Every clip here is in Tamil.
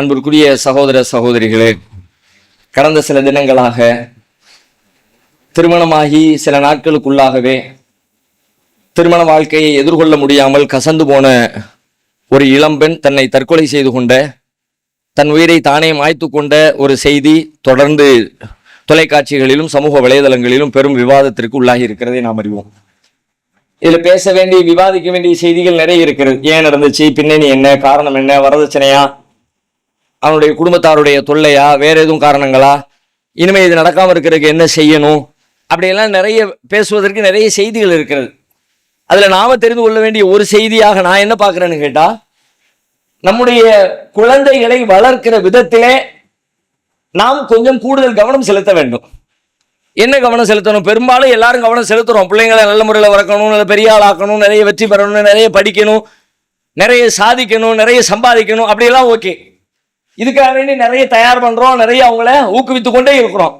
அன்பிற்குரிய சகோதர சகோதரிகளே, கடந்த சில தினங்களாக திருமணமாகி சில நாட்களுக்குள்ளாகவே திருமண வாழ்க்கையை எதிர்கொள்ள முடியாமல் கசந்து போன ஒரு இளம்பெண் தன்னை தற்கொலை செய்து கொண்ட, தன் உயிரை தானே மாய்த்து கொண்ட ஒரு செய்தி தொடர்ந்து தொலைக்காட்சிகளிலும் சமூக வலைதளங்களிலும் பெரும் விவாதத்திற்கு உள்ளாகி இருக்கிறதை நாம் அறிவோம். இதில் பேச வேண்டிய, விவாதிக்க வேண்டிய செய்திகள் நிறைய இருக்கிறது. ஏன் நடந்துச்சு, பின்னணி என்ன, காரணம் என்ன, வரதட்சணையா, அவனுடைய குடும்பத்தாருடைய தொல்லையா, வேற எதுவும் காரணங்களா, இனிமேல் இது நடக்காமல் இருக்கிறதுக்கு என்ன செய்யணும், அப்படியெல்லாம் நிறைய பேசுவதற்கு நிறைய செய்திகள் இருக்கிறது. அதில் நாம தெரிந்து கொள்ள வேண்டிய ஒரு செய்தியாக நான் என்ன பார்க்குறேன்னு கேட்டால், நம்முடைய குழந்தைகளை வளர்க்கிற விதத்திலே நாம் கொஞ்சம் கூடுதல் கவனம் செலுத்த வேண்டும். என்ன கவனம் செலுத்தணும்? பெரும்பாலும் எல்லாரும் கவனம் செலுத்துறோம். பிள்ளைங்களை நல்ல முறையில் வளர்க்கணும், நல்ல பெரிய ஆள் ஆக்கணும், நிறைய வெற்றி பெறணும், நிறைய படிக்கணும், நிறைய சாதிக்கணும், நிறைய சம்பாதிக்கணும், அப்படியெல்லாம் ஓகே. இதுக்காக வேண்டி நிறைய தயார் பண்றோம், நிறைய அவங்கள ஊக்குவித்து கொண்டே இருக்கிறோம்.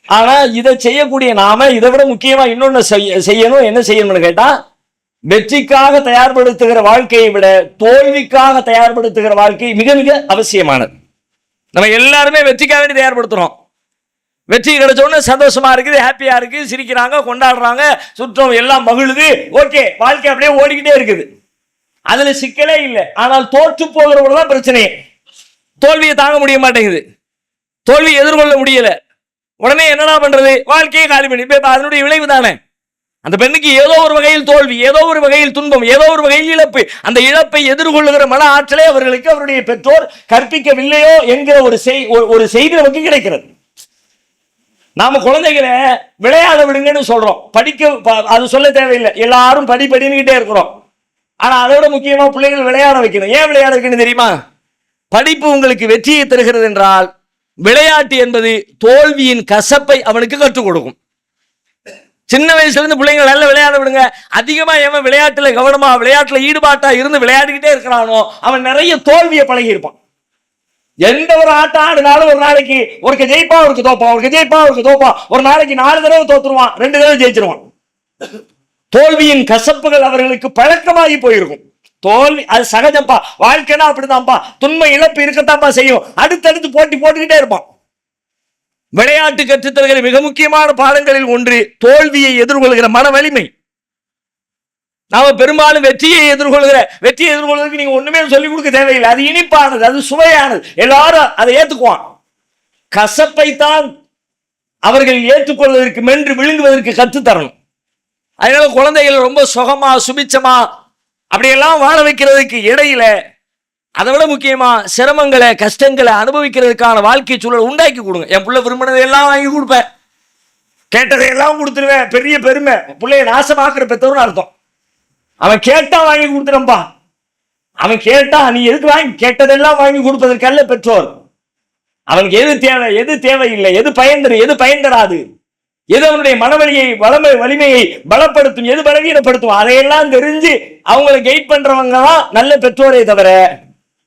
ஆனா இதை செய்யக்கூடிய நாம இதை விட முக்கியமா இன்னொன்னு செய்யணும். என்ன செய்யணும்னு கேட்டா, வெற்றிக்காக தயார்படுத்துகிற வாழ்க்கையை விட தோல்விக்காக தயார்படுத்துகிற வாழ்க்கை மிக மிக அவசியமானது. நம்ம எல்லாருமே வெற்றிக்காக வேண்டி தயார்படுத்துறோம். வெற்றி கிடைச்ச உடனே சந்தோஷமா இருக்குது, ஹாப்பியா இருக்கு, சிரிக்கிறாங்க, கொண்டாடுறாங்க, சுற்றம் எல்லாம் மகிழுது, ஓகே, வாழ்க்கை அப்படியே ஓடிக்கிட்டே இருக்குது. அதுல சிக்கலே இல்லை. ஆனால் தோற்று போகிறவங்கதான் பிரச்சனையே. தோல்வியை தாங்க முடிய மாட்டேங்குது, தோல்வியை எதிர்கொள்ள முடியல. உடனே என்னடா பண்றது? வாழ்க்கையை காலி பண்ணி. அதனுடைய விளைவு தானே அந்த பெண்ணுக்கு ஏதோ ஒரு வகையில் தோல்வி, ஏதோ ஒரு வகையில் துன்பம், ஏதோ ஒரு வகையில் இழப்பு. அந்த இழப்பை எதிர்கொள்ளுகிற மன ஆற்றலை அவர்களுக்கு அவருடைய பெற்றோர் கற்பிக்கவில்லையோ என்கிற ஒரு செய்தி நமக்கு கிடைக்கிறது. நாம குழந்தைகளை விளையாட விடுங்கன்னு சொல்றோம், படிக்க அது சொல்ல தேவையில்லை. எல்லாரும் படின்னுகிட்டே இருக்கிறோம். ஆனா அதை விட முக்கியமா பிள்ளைகள் விளையாட வைக்கணும். ஏன் விளையாட வைக்கணும் தெரியுமா? படிப்பு உங்களுக்கு வெற்றியை தருகிறது என்றால், விளையாட்டு என்பது தோல்வியின் கசப்பை அவனுக்கு கற்றுக் கொடுக்கும். சின்ன வயசுல இருந்து பிள்ளைங்க நல்ல விளையாட விடுங்க. அதிகமா எவன் விளையாட்டுல கவனமா, விளையாட்டுல ஈடுபாட்டா இருந்து விளையாடிக்கிட்டே இருக்கிறானோ அவன் நிறைய தோல்வியை பழகி இருப்பான். எந்த ஒரு ஆட்டம் ஆடுனாலும் ஒரு நாளைக்கு ஒருக்கு ஜெயிப்பா, ஒருக்கு தோப்பான், ஒருக்கு ஜெயிப்பா, ஒருக்கு தோப்பான். ஒரு நாளைக்கு 4 தடவை தோத்துருவான், 2 தடவை ஜெயிச்சிருவான். தோல்வியின் கசப்புகள் அவர்களுக்கு பழக்கமாகி போயிருக்கும். தோல்வி அது சகஜம்பா, வாழ்க்கைனா அப்படிதான்ப்பா, துன்ப இழப்பு இருக்கத்தான்ப்பா செய்யும். அடுத்தடுத்து போட்டி போட்டுக்கிட்டே இருப்பான். விளையாட்டு கற்றுத்தருகிற மிக முக்கியமான பாடங்களில் ஒன்று தோல்வியை எதிர்கொள்கிற மன வலிமை. நாம பெரும்பாலும் வெற்றியை எதிர்கொள்வதற்கு நீங்க ஒண்ணுமே சொல்லிக் கொடுக்க தேவையில்லை. அது இனிப்பானது, அது சுவையானது, எல்லாரும் அதை ஏத்துக்குவான். கசப்பைத்தான் அவர்கள் ஏற்றுக்கொள்வதற்கு, மென்று விழுங்குவதற்கு கற்றுத்தரணும். அதனால குழந்தைகள் ரொம்ப சுகமா சுபிச்சமா அப்படியெல்லாம் வாழ வைக்கிறதுக்கு இடையில அதை விட முக்கியமா சிரமங்களை, கஷ்டங்களை அனுபவிக்கிறதுக்கான வாழ்க்கை சூழல் உண்டாக்கி கொடுங்க. என் பிள்ளை விரும்பினதை எல்லாம் வாங்கி கொடுப்பேன், கேட்டதை எல்லாம் கொடுத்துருவேன், பெரிய பெருமை. பிள்ளைய நாசமாக்குற பெற்றவர்னு அர்த்தம். அவன் கேட்டா வாங்கி கொடுத்துறப்பா, அவன் கேட்டா நீ எதுக்கு வாங்கி, கேட்டதெல்லாம் வாங்கி கொடுப்பதற்கு அல்ல பெற்றோர். அவனுக்கு எது தேவை, எது தேவையில்லை, எது பயன்தரு, எது பயன்தராது, எது அவனுடைய மனவழியை வலிமையை பலப்படுத்தும், எது பலவீனப்படுத்தும், அதையெல்லாம் தெரிஞ்சு அவங்களை கைட் பண்றவங்க தான் நல்ல பெற்றோரே தவிர,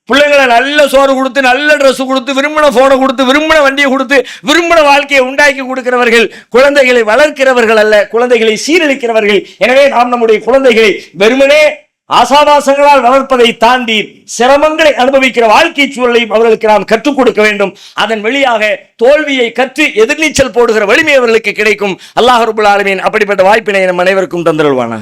பிள்ளைங்களை நல்ல சோறு கொடுத்து, நல்ல ட்ரெஸ் கொடுத்து, விரும்பின போனை கொடுத்து, விரும்பின வண்டியை கொடுத்து, விரும்பின வாழ்க்கையை உண்டாக்கி கொடுக்கிறவர்கள் குழந்தைகளை வளர்க்கிறவர்கள் அல்ல, குழந்தைகளை சீரழிக்கிறவர்கள். எனவே நாம் நம்முடைய குழந்தைகளை வெறுமனே ஆசாபாசங்களால் வளர்ப்பதை தாண்டி சிரமங்களை அனுபவிக்கிற வாழ்க்கை சூழலையும் அவர்களுக்கு நாம் கற்றுக் கொடுக்க வேண்டும். அதன் வழியாக தோல்வியை கற்று எதிர்நீச்சல் போடுகிற வலிமை அவர்களுக்கு கிடைக்கும். அல்லாஹ் ரப்பல் ஆலமீன் அப்படிப்பட்ட வாய்ப்பினை நம் அனைவருக்கும் தந்தருள்வானாக.